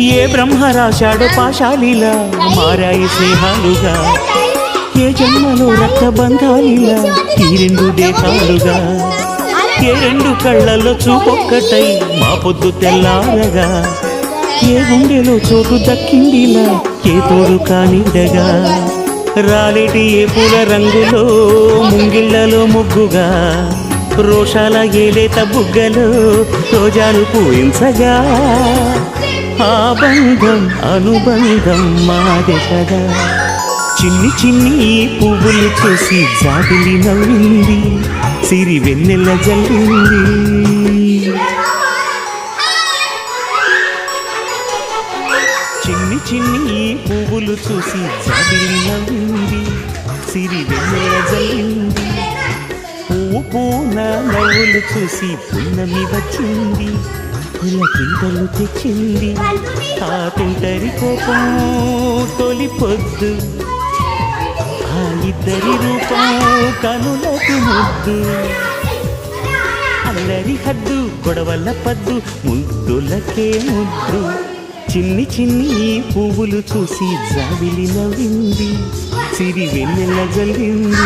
ఏ బ్రహ్మ రాశాడో పాశాలిలా మారాయి స్నేహాలుగా, ఏ జన్మలో రక్తబంధాలిలా ఈ రెండు దేహాలుగా, ఏ రెండు కళ్ళల్లో చూపొక్కటై మా పొద్దు తెల్లారగా, ఏ గుండెలో చోటు దక్కిందిలా ఏ తోడు కానిడగా, రాలేటి ఏ పూల రంగులో ముంగిళ్లలో ముగ్గుగా, రోషాల ఏలేత బుగ్గలో రోజాలు పూయించగా, ఆ బంధం అనుబంధం మాదే కదా. చిన్ని చిన్ని పువ్వులు చూసి జాబిలి నవ్వింది, సిరి వెన్నెల జల్లింది. చిన్ని చిన్ని పువ్వులు చూసి జాబిలి నవ్వింది, సిరి వెన్నెల జల్లింది. పువ్వు పూన నవ్వులు చూసి పున్నమి వచ్చింది, పులకింతలు తెచ్చింది. ఆ తుంటరి కోపం తొలి పొద్దు, ఆ ఇద్దరి రూపం కనులకు ముద్దు. అల్లరి హద్దు గొడవల పద్దు, ముద్దులకే ముద్దు. చిన్ని చిన్ని పువ్వులు చూసి జాబిలి నవ్వింది, సిరి వెన్నెల జల్లింది.